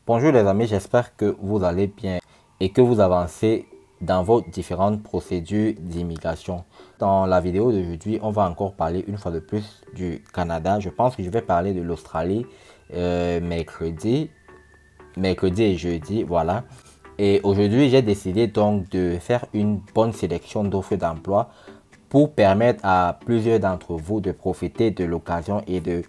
Bonjour les amis, j'espère que vous allez bien et que vous avancez dans vos différentes procédures d'immigration. Dans la vidéo d'aujourd'hui, on va encore parler une fois de plus du Canada. Je pense que je vais parler de l'Australie mercredi et jeudi, voilà. Et aujourd'hui, j'ai décidé donc de faire une bonne sélection d'offres d'emploi pour permettre à plusieurs d'entre vous de profiter de l'occasion et de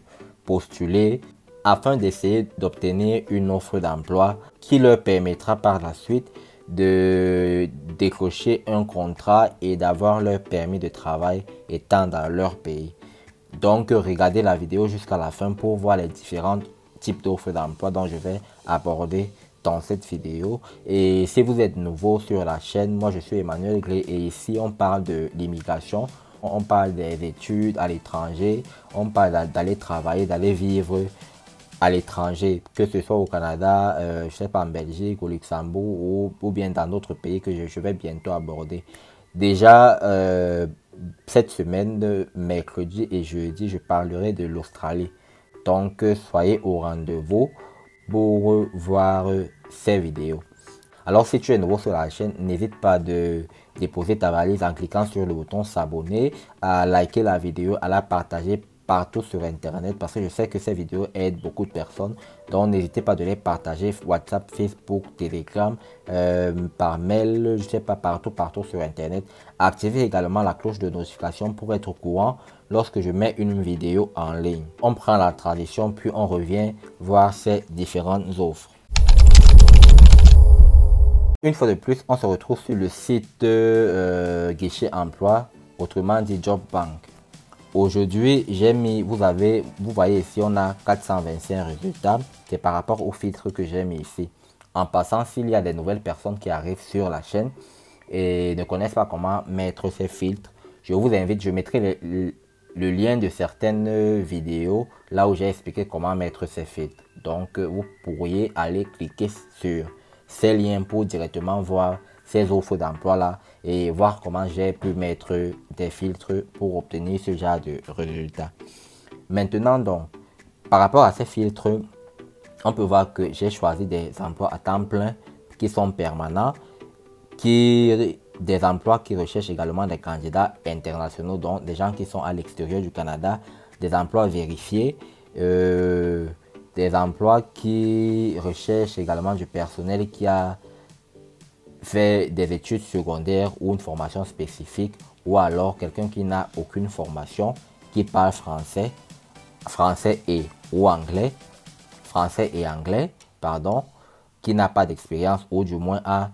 postuler afin d'essayer d'obtenir une offre d'emploi qui leur permettra par la suite de décrocher un contrat et d'avoir leur permis de travail étant dans leur pays. Donc, regardez la vidéo jusqu'à la fin pour voir les différents types d'offres d'emploi dont je vais aborder dans cette vidéo. Et si vous êtes nouveau sur la chaîne, moi je suis Emmanuel Gré et ici on parle de l'immigration, on parle des études à l'étranger, on parle d'aller travailler, d'aller vivre à l'étranger, que ce soit au Canada, je sais pas, en Belgique, au Luxembourg ou bien dans d'autres pays que je vais bientôt aborder. Déjà, cette semaine, mercredi et jeudi, je parlerai de l'Australie. Donc, soyez au rendez-vous pour voir ces vidéos. Alors, si tu es nouveau sur la chaîne, n'hésite pas de déposer ta valise en cliquant sur le bouton s'abonner, à liker la vidéo, à la partager partout sur internet parce que je sais que ces vidéos aident beaucoup de personnes. Donc n'hésitez pas de les partager WhatsApp, Facebook, Telegram, par mail, je sais pas, partout sur internet. Activez également la cloche de notification pour être au courant lorsque je mets une vidéo en ligne. On prend la transition puis on revient voir ces différentes offres. Une fois de plus, on se retrouve sur le site Guichet Emploi, autrement dit Job Bank. Aujourd'hui, j'ai mis, vous voyez ici, on a 425 résultats. C'est par rapport au filtre que j'ai mis ici. En passant, s'il y a des nouvelles personnes qui arrivent sur la chaîne et ne connaissent pas comment mettre ces filtres, je vous invite, je mettrai le lien de certaines vidéos là où j'ai expliqué comment mettre ces filtres. Donc, vous pourriez aller cliquer sur ces liens pour directement voir ces offres d'emploi là et voir comment j'ai pu mettre des filtres pour obtenir ce genre de résultats. Maintenant donc, par rapport à ces filtres, on peut voir que j'ai choisi des emplois à temps plein qui sont permanents, des emplois qui recherchent également des candidats internationaux, donc des gens qui sont à l'extérieur du Canada, des emplois vérifiés, des emplois qui recherchent également du personnel qui a fait des études secondaires ou une formation spécifique, ou alors quelqu'un qui n'a aucune formation, qui parle français et anglais, pardon, qui n'a pas d'expérience ou du moins a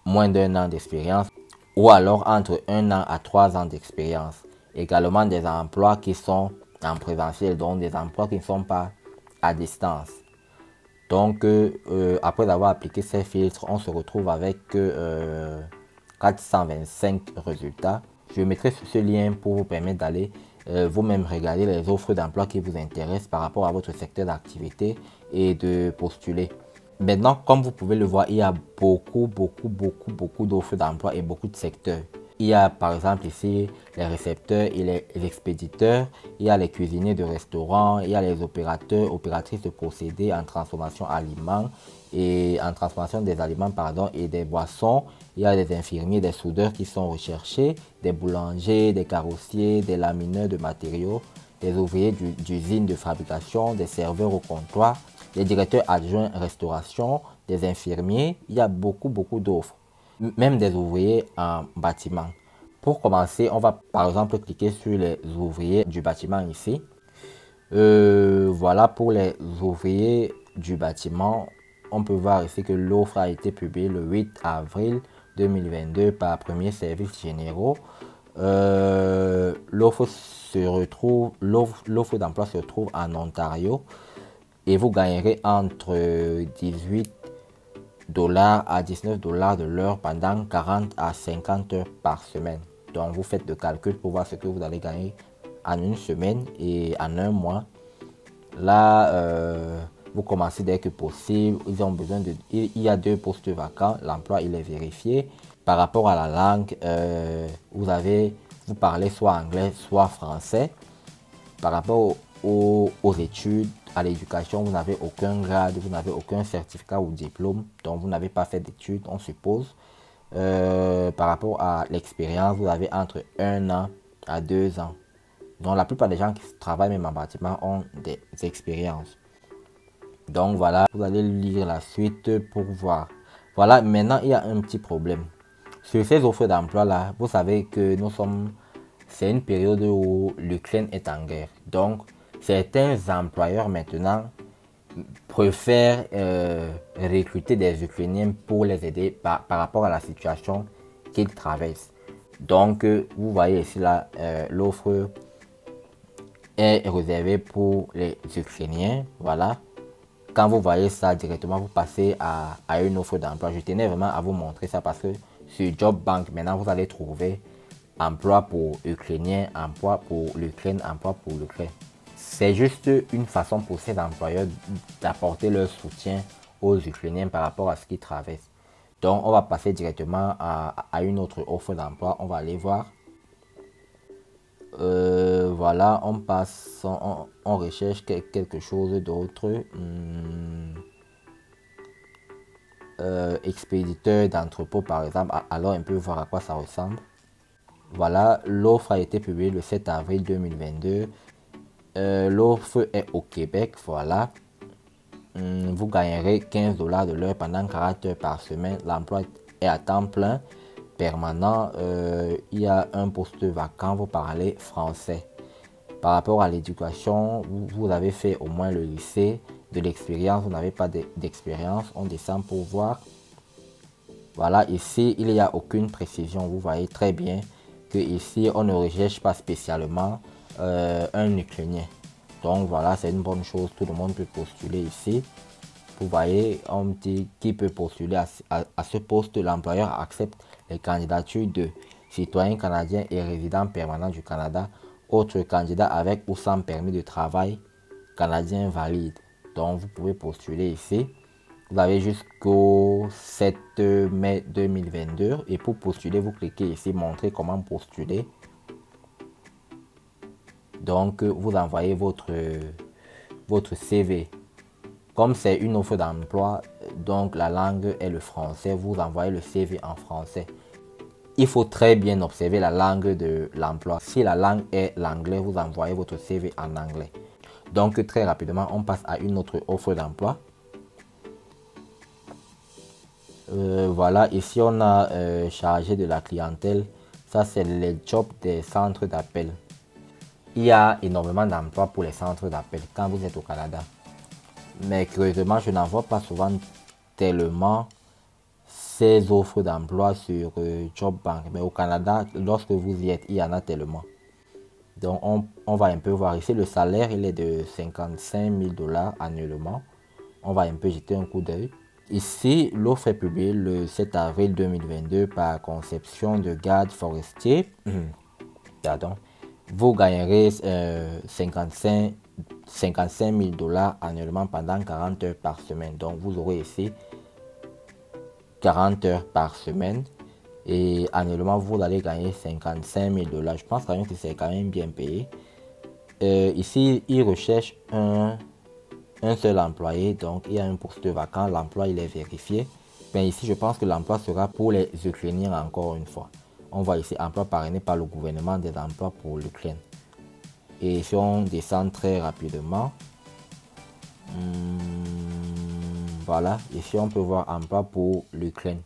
moins d'un an d'expérience, ou alors entre 1 an à 3 ans d'expérience. Également des emplois qui sont en présentiel, donc des emplois qui ne sont pas à distance. Donc, après avoir appliqué ces filtres, on se retrouve avec 425 résultats. Je mettrai sur ce lien pour vous permettre d'aller vous-même regarder les offres d'emploi qui vous intéressent par rapport à votre secteur d'activité et de postuler. Maintenant, comme vous pouvez le voir, il y a beaucoup d'offres d'emploi et beaucoup de secteurs. Il y a par exemple ici les récepteurs et les expéditeurs, il y a les cuisiniers de restaurants, il y a les opérateurs, opératrices de procédés en transformation aliments et en transformation des aliments pardon, et des boissons. Il y a des infirmiers, des soudeurs qui sont recherchés, des boulangers, des carrossiers, des lamineurs de matériaux, des ouvriers d'usines de fabrication, des serveurs au comptoir, des directeurs adjoints restauration, des infirmiers. Il y a beaucoup d'offres, même des ouvriers en bâtiment. Pour commencer, on va par exemple cliquer sur les ouvriers du bâtiment ici. Voilà pour les ouvriers du bâtiment. On peut voir ici que l'offre a été publiée le 8 avril 2022 par Premier Services Généraux. L'offre d'emploi se trouve en Ontario et vous gagnerez entre 18 $ à 19 $ de l'heure pendant 40 à 50 heures par semaine. Donc vous faites le calcul pour voir ce que vous allez gagner en une semaine et en un mois. Là, vous commencez dès que possible. Ils ont besoin de, il y a 2 postes vacants. L'emploi il est vérifié. Par rapport à la langue, vous parlez soit anglais soit français. Par rapport aux études, à l'éducation, vous n'avez aucun grade, vous n'avez aucun certificat ou diplôme, donc vous n'avez pas fait d'études, on suppose. Par rapport à l'expérience, vous avez entre 1 an à 2 ans. Donc la plupart des gens qui travaillent même en bâtiment ont des expériences. Donc voilà, vous allez lire la suite pour voir. Voilà, maintenant il y a un petit problème. Sur ces offres d'emploi là, vous savez que c'est une période où l'Ukraine est en guerre. Donc certains employeurs maintenant préfèrent recruter des Ukrainiens pour les aider par rapport à la situation qu'ils traversent. Donc vous voyez ici là, l'offre est réservée pour les Ukrainiens. Voilà. Quand vous voyez ça directement, vous passez à une offre d'emploi. Je tenais vraiment à vous montrer ça parce que sur Job Bank, maintenant vous allez trouver emploi pour Ukrainiens, emploi pour l'Ukraine, emploi pour l'Ukraine. C'est juste une façon pour ces employeurs d'apporter leur soutien aux Ukrainiens par rapport à ce qu'ils traversent. Donc on va passer directement à une autre offre d'emploi. On va aller voir. Voilà, on passe, on recherche quelque chose d'autre. Expéditeur d'entrepôt par exemple. Alors on peut voir à quoi ça ressemble. Voilà, l'offre a été publiée le 7 avril 2022. L'offre est au Québec, voilà. Vous gagnerez 15 $ de l'heure pendant 40 heures par semaine. L'emploi est à temps plein, permanent. Il y a un poste vacant, vous parlez français. Par rapport à l'éducation, vous avez fait au moins le lycée, de l'expérience, vous n'avez pas d'expérience. On descend pour voir. Voilà, ici, il n'y a aucune précision. Vous voyez très bien que ici, on ne recherche pas spécialement un Ukrainien. Donc voilà, c'est une bonne chose. Tout le monde peut postuler ici. Vous voyez, on dit qui peut postuler à ce poste. L'employeur accepte les candidatures de citoyens canadiens et résidents permanents du Canada, autres candidats avec ou sans permis de travail canadien valide. Donc vous pouvez postuler ici. Vous avez jusqu'au 7 mai 2022 et pour postuler, vous cliquez ici, montrer comment postuler. Donc vous envoyez votre CV. Comme c'est une offre d'emploi, donc la langue est le français, vous envoyez le CV en français. Il faut très bien observer la langue de l'emploi. Si la langue est l'anglais, vous envoyez votre CV en anglais. Donc très rapidement, on passe à une autre offre d'emploi. Voilà, ici on a chargé de la clientèle. Ça, c'est les jobs des centres d'appel. Il y a énormément d'emplois pour les centres d'appel quand vous êtes au Canada. Mais curieusement, je n'en vois pas souvent tellement ces offres d'emploi sur Job Bank. Mais au Canada, lorsque vous y êtes, il y en a tellement. Donc on va un peu voir ici. Le salaire, il est de 55 000 $ annuellement. On va un peu jeter un coup d'œil. Ici, l'offre est publiée le 7 avril 2022 par Conception de Garde Forestier. Pardon. Vous gagnerez 55 000 $ annuellement pendant 40 heures par semaine. Donc vous aurez ici 40 heures par semaine. Et annuellement, vous allez gagner 55 000 $. Je pense quand même que c'est quand même bien payé. Ici, ils recherchent un seul employé. Donc il y a un poste vacant. L'emploi, il est vérifié. Mais ici, je pense que l'emploi sera pour les Ukrainiens encore une fois. On voit ici emploi parrainé par le gouvernement des emplois pour l'Ukraine. Et si on descend très rapidement, voilà, ici on peut voir emploi pour l'Ukraine.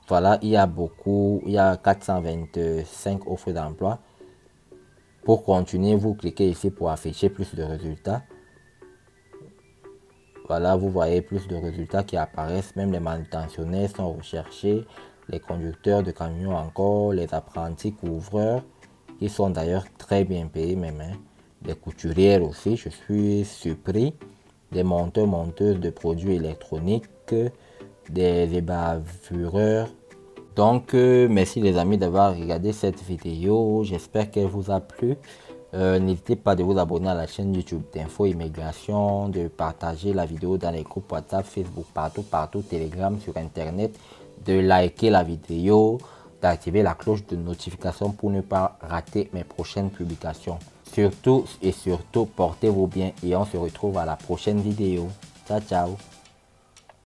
Voilà, il y a 425 offres d'emploi. Pour continuer, vous cliquez ici pour afficher plus de résultats. Voilà, vous voyez plus de résultats qui apparaissent. Même les manutentionnaires sont recherchés, les conducteurs de camions encore, les apprentis couvreurs, qui sont d'ailleurs très bien payés même. Des couturières aussi, je suis surpris. Des monteurs, monteuses de produits électroniques, des ébavureurs. Donc, merci les amis d'avoir regardé cette vidéo. J'espère qu'elle vous a plu. N'hésitez pas de vous abonner à la chaîne YouTube d'Info Immigration, de partager la vidéo dans les groupes WhatsApp, Facebook, partout, Telegram, sur Internet, de liker la vidéo, d'activer la cloche de notification pour ne pas rater mes prochaines publications. Surtout et surtout, portez-vous bien et on se retrouve à la prochaine vidéo. Ciao, ciao.